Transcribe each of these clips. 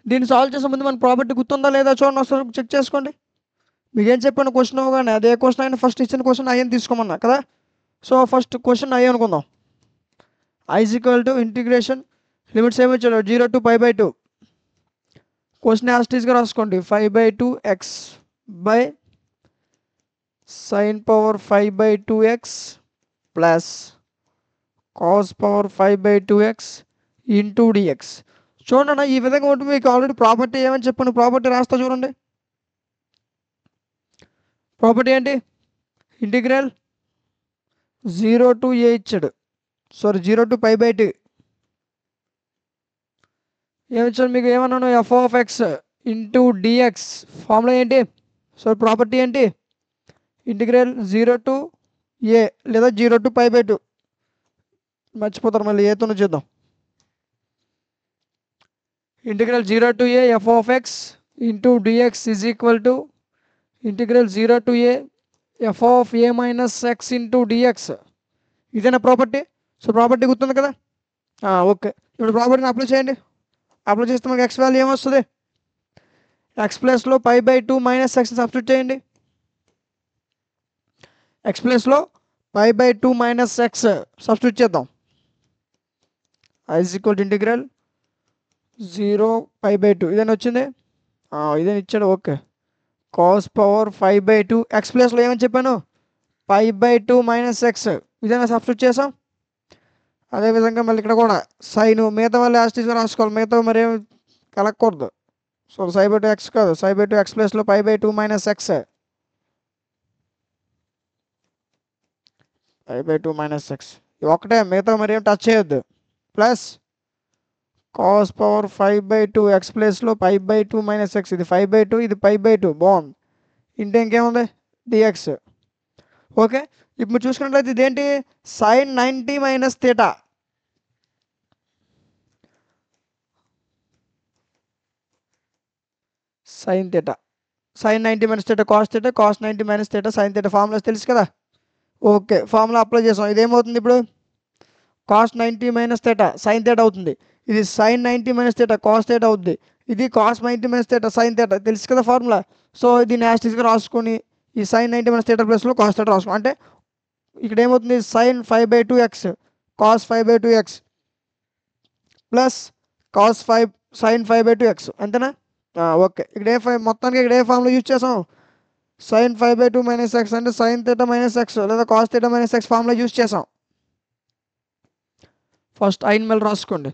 దీన్ని సాల్వ్ చేసే ముందు మన ప్రాపర్టీ గుర్తుందా లేదా చూడండి ఒకసారి చెక్ చేసుకోండి. మీకేం చెప్పాను క్వశ్చన్ అవ్వగానే అదే క్వశ్చన్ అయినా ఫస్ట్ ఇచ్చిన క్వశ్చన్ అయ్యని తీసుకోమన్నా కదా. సో ఫస్ట్ క్వశ్చన్ అయ్యి అనుకుందాం. I is equal to integration limits ఏమి ఇచ్చాడు 0 to π/2. క్వశ్చన్ యాస్టీస్గా రాసుకోండి 5/2x by sin power 5/2x plus cos power 5/2x into dx. చూడండి ఈ విధంగా ఉంటుంది. మీకు ఆల్రెడీ ప్రాపర్టీ ఏమని చెప్పండి, ప్రాపర్టీ రాస్తా చూడండి. ప్రాపర్టీ ఏంటి, ఇంటిగ్రల్ 0 to a ఇచ్చాడు, సారీ 0 to π/2 ఏమిచ్చాడు మీకు, ఏమన్నాను f(x) ఇంటూ డిఎక్స్. ఫార్ములా ఏంటి, సో ప్రాపర్టీ ఏంటి, ఇంటిగ్రల్ 0 to a లేదా 0 to π/2. మర్చిపోతారు మళ్ళీ ఏతోనే చేద్దాం. Integral 0 to a f(x) into d x is equal to integral 0 to a f(a - x) into d x. ఇదేనా ప్రాపర్టీ. సో ప్రాపర్టీ గుర్తుంది కదా. ఓకే, ఇప్పుడు ప్రాపర్టీని అప్లై చేయండి. అప్లై చేస్తే మనకి ఎక్స్ వాల్యూ ఏమొస్తుంది, ఎక్స్ ప్లస్లో π/2 - x సబ్స్టిట్యూట్ చేయండి. ఎక్స్ ప్లస్లో π/2 - x సబ్స్టిట్యూట్ చేద్దాం. ఐజ్ ఈక్వల్ టు ఇంటిగ్రల్ 0 π/2 ఇదని వచ్చింది, ఇదని ఇచ్చాడు. ఓకే, కాస్ పవర్ 5/2 ఎక్స్ ప్లస్లో ఏమని చెప్పాను π/2 - x ఇదైనా సబ్స్టిట్యూట్ చేసాం. అదేవిధంగా మళ్ళీ ఇక్కడ కూడా సైన్ మిగతా మళ్ళీ యాస్టీస్గా రాసుకోవాలి, మిగతా మరి ఏమి కలగకూడదు. సో sin/2 x కాదు, sin/2 x ప్లస్లో π/2 - x π/2 - x ఒకటే, మిగతా మరి ఏం టచ్ చేయొద్దు. ప్లస్ కాస్ పవర్ 5/2 ఎక్స్ ప్లస్లో π/2 - x ఇది 5/2 ఇది π/2 బాగుంది. ఇంటే ఇంకేముంది డిఎక్స్. ఓకే, ఇప్పుడు మీరు చూసుకున్నట్లయితే ఇదేంటి sin 90 - θ. sin θ, sin 90 - θ cos θ, cos 90 - θ sin θ. Formulas తెలుసు కదా. ఓకే, ఫార్ములా అప్లై చేసాం. ఇదేమవుతుంది ఇప్పుడు cos 90 - θ sin θ అవుతుంది. ఇది sin 90 - θ cos θ అవుతుంది. ఇది cos 90 - θ sin θ తెలుసు కదా ఫార్ములా. సో దీన్ని యాస్టీస్గా రాసుకొని ఈ sin 90 - θ ప్లస్లో cos θ రాసుకో. అంటే ఇక్కడ ఏమవుతుంది sin 5/2x cos 5/2x plus cos 5 sin 5/2x అంతేనా. ఓకే, ఇక్కడ మొత్తానికి ఇక్కడ ఏ ఫార్ములా యూజ్ చేసాం, sin 5/2 - x అంటే sin θ - x లేదా cos θ - x ఫార్ములా యూజ్ చేసాం. ఫస్ట్ ఐన్ మళ్ళీ రాసుకోండి.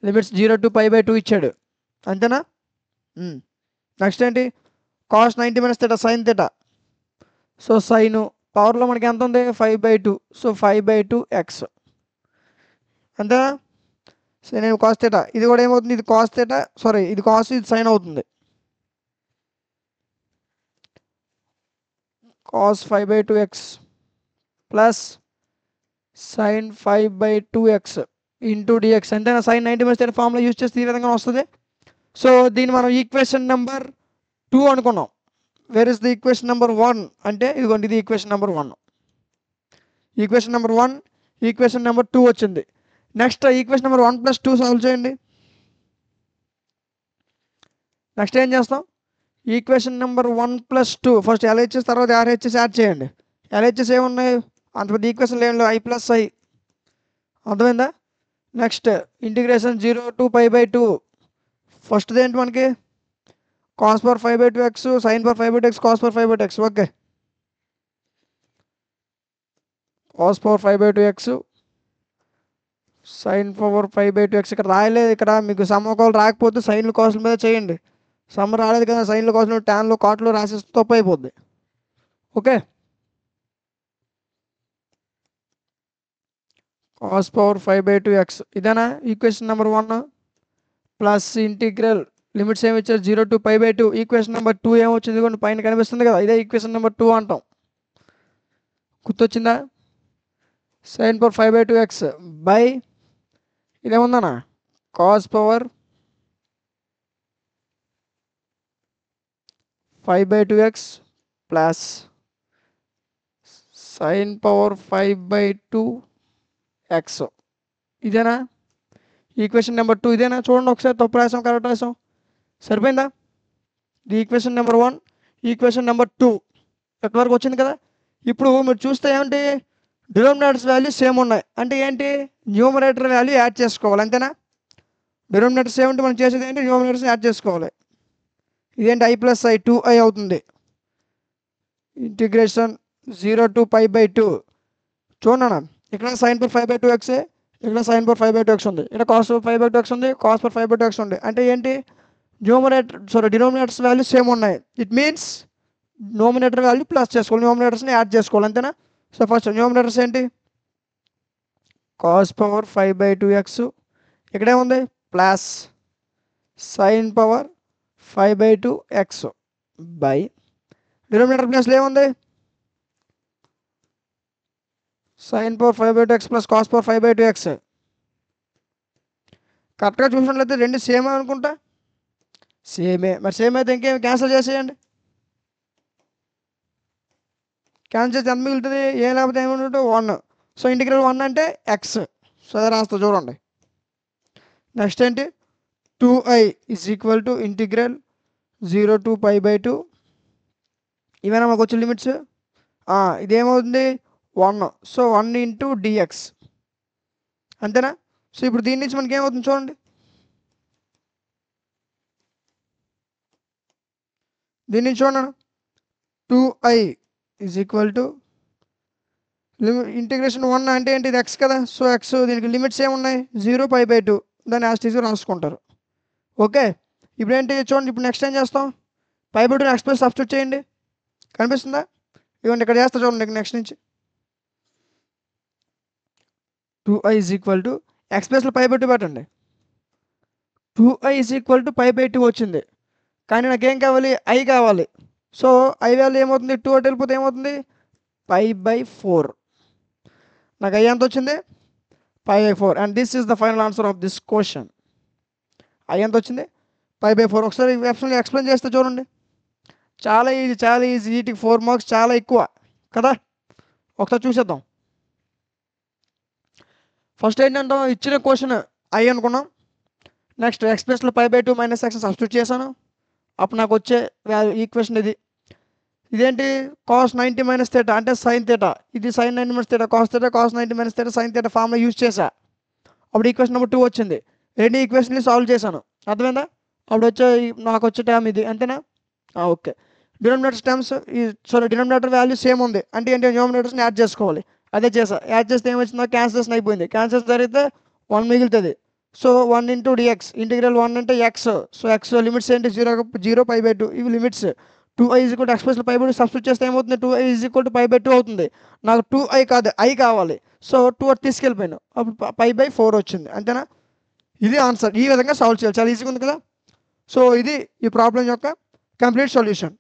లిమిట్స్ 0 to π/2 ఇచ్చాడు అంతేనా. నెక్స్ట్ ఏంటి cos 90 - θ sin θ. సో సైన్ పవర్లో మనకి ఎంత ఉంది 5/2, సో 5/2x అంతేనా. సైన్ cos θ, ఇది కూడా ఏమవుతుంది, ఇది cos θ, సారీ ఇది cos ఇది సైన్ అవుతుంది. cos 5/2x plus sin 5/2x into d x అంతేనా. sin 90 - θ ఫార్ములా యూజ్ చేస్తే ఈ విధంగా వస్తుంది. సో దీన్ని మనం ఈక్వేషన్ నెంబర్ 2 అనుకున్నాం. Where is the equation number 1 అంటే ఇదిగోండి, ఇది equation number 1. Equation number 1, equation number 2 వచ్చింది. నెక్స్ట్ ఈక్వేషన్ నెంబర్ 1 + 2 సాల్వ్ చేయండి. నెక్స్ట్ ఏం చేస్తాం, ఈక్వేషన్ నెంబర్ 1 + 2 ఫస్ట్ ఎల్హెచ్ఎస్ తర్వాత ఆర్హెచ్ఎస్ యాడ్ చేయండి. ఎల్హెచ్ఎస్ ఏమున్నాయి, అంత పెద్ద ఈక్వేషన్ ఏం లేవు, i + i అర్థమైందా. నెక్స్ట్ ఇంటిగ్రేషన్ 0 to π/2 ఫస్ట్ ఏంటి మనకి cos power 5/2x sin power 5/2x cos power 5/2x. Okay, cos power 5/2x sin power 5/2x ఇక్కడ రాయలేదు. ఇక్కడ మీకు సమకోలు రాకపోతే సైన్లు కాసుల మీద చేయండి. సమ్ రాలేదు కదా, సైన్లు కాసులు ట్యాన్లు కాట్లు రాసేస్తే తప్పు అయిపోద్ది. ఓకే, cos పవర్ 5/2x ఇదేనా equation number 1 plus integral limits ఏమి ఇచ్చారు 0 to π/2. ఈక్వేషన్ నెంబర్ 2 ఏమొచ్చింది కొన్ని పైన కనిపిస్తుంది కదా, ఇదే ఈక్వేషన్ నెంబర్ 2 అంటాం. గుర్తొచ్చిందా, sin పవర్ 5/2x బై ఇదేముందన్నా cos power 5/2x plus sin power 5/2x ఇదేనా ఈక్వేషన్ నెంబర్ 2 ఇదేనా? చూడండి ఒకసారి, తప్పు రాసాం కరెక్ట్ రాసాం, సరిపోయిందా? ఇది ఈక్వేషన్ నెంబర్ 1, ఈక్వేషన్ నెంబర్ 2 ఎక్కడి వరకు వచ్చింది కదా. ఇప్పుడు మీరు చూస్తే ఏమిటి, డినోమినేటర్స్ వాల్యూ సేమ్ ఉన్నాయి, అంటే ఏంటి, న్యూమరేటర్ వాల్యూ యాడ్ చేసుకోవాలి, అంతేనా? డినోమినేటర్స్ ఏమిటి, మనం చేసేది ఏంటి, న్యూమరేటర్స్ యాడ్ చేసుకోవాలి. ఇదేంటి, i ప్లస్ i 2i అవుతుంది. Integration 0 to π/2. చూడన్నా, ఇక్కడ sin పవర్ 5/2x, ఇక్కడ sin పవర్ 5/2x ఉంది, ఇక్కడ cos పవర్ 5/2x ఉంది, cos పవర్ 5/2x ఉంది, అంటే ఏంటి, డినోమినేటర్స్ వాల్యూ సేమ్ ఉన్నాయి. It means numerator value plus చేసుకోవాలి, న్యూమరేటర్స్ని యాడ్ చేసుకోవాలి, అంతేనా? సో ఫస్ట్ న్యూమరేటర్స్ ఏంటి, cos పవర్ 5/2x, ఇక్కడేముంది plus sin power 5/2x by denominator ప్లస్లో ఏముంది, sin power 5/2x plus cos power 5/2x. కరెక్ట్గా చూసినట్లయితే రెండు సేమే అనుకుంటా, సేమే. మరి సేమ్ అయితే ఇంకేం క్యాన్సిల్ చేసేయండి, క్యాన్సిల్ చేస్తే ఎంత మిగులుతుంది, ఏ లేకపోతే ఏమంటే 1. సో ఇంటిగ్రల్ 1 అంటే x, సో అదే రాస్తా చూడండి. నెక్స్ట్ ఏంటి, 2i is equal to integral 0 to π/2. ఇవేనా మాకు వచ్చే లిమిట్స్, ఇదేమవుతుంది 1, సో 1 ఇంటూ dx, అంతేనా? సో ఇప్పుడు దీని నుంచి మనకి ఏమవుతుంది చూడండి, దీని నుంచి చూడండి, 2i is equal to integration 1 అంటే ఏంటి, ఇది x కదా, సో x, దీనికి లిమిట్స్ ఏమున్నాయి 0 π/2, దాన్ని యాస్టీస్గా రాసుకుంటారు. ఓకే, ఇప్పుడు ఏంటి చూడండి, ఇప్పుడు నెక్స్ట్ ఏం చేస్తాం, π/2 ఎక్స్ ప్లస్ సబ్స్టిట్యూట్ చేయండి, కనిపిస్తుందా, ఇవ్వండి ఇక్కడ చేస్తా చూడండి, నెక్స్ట్ నుంచి 2i is equal to X ప్లస్లో π/2 పెట్టండి, 2i ఈజ్ ఈక్వల్ టు π/2 వచ్చింది, కానీ నాకేం కావాలి, i కావాలి. సో i వాల్యూ ఏమవుతుంది, 2 అటు వెళ్ళిపోతే ఏమవుతుంది, π/4. నాకు i ఎంత వచ్చింది, π/4, and this is the final answer of this question. i ఎంత వచ్చింది, π/4. ఒకసారి ఎక్స్ప్లెయిన్ చేస్తే చూడండి, చాలా ఈజీ, చాలా ఈజీ, వీటికి 4 మార్క్స్ చాలా ఎక్కువ కదా. ఒకసారి చూసేద్దాం. ఫస్ట్ ఏంటంటే ఇచ్చిన క్వశ్చన్ i అనుకున్నాం, నెక్స్ట్ ఎక్స్ ప్లస్లో π/2 మైనస్ x సబ్స్టిట్యూట్ చేశాను, అప్పుడు నాకు వచ్చే ఈక్వేషన్ ఇది. ఇదేంటి, cos 90 మైనస్ థీటా అంటే sin థీటా, ఇది sin 90 minus theta cos theta, cos 90 minus theta sin theta formula use చేశా, అప్పుడు ఈక్వేషన్ నెంబర్ 2 వచ్చింది. రెండు ఈక్వేషన్ని సాల్వ్ చేశాను, అర్థమైందా? అప్పుడు నాకు వచ్చే టర్మ్ ఇది, అంతేనా? Okay, denominator terms denominator value same ఉంది, అంటే ఏంటి, న్యూమరేటర్స్ని యాడ్ చేసుకోవాలి, అదే చేసా. యాడ్ చేస్తే ఏమొచ్చిందో క్యాన్సిలేషన్ అయిపోయింది, క్యాన్సిలేషన్ జరిగితే 1 మిగులుతుంది. సో 1 ఇంటూ dx, ఇంటిగ్రల్ 1 అంటే x, సో x లిమిట్స్ ఏంటి 0 π/2, ఇవి limits. 2i is equal to X plus π/2 substitute చేస్తే ఏమవుతుంది, 2i ఈజ్ ఈక్వల్ టు π/2 అవుతుంది. నాకు 2i కాదు, i కావాలి, సో 2 అటు తీసుకెళ్ళిపోయాను, అప్పుడు π/4 వచ్చింది, అంతేనా? ఇది ఆన్సర్. ఈ విధంగా సాల్వ్ చేయాలి, చాలా ఈజీగా ఉంది కదా. సో ఇది ఈ ప్రాబ్లం యొక్క కంప్లీట్ సొల్యూషన్.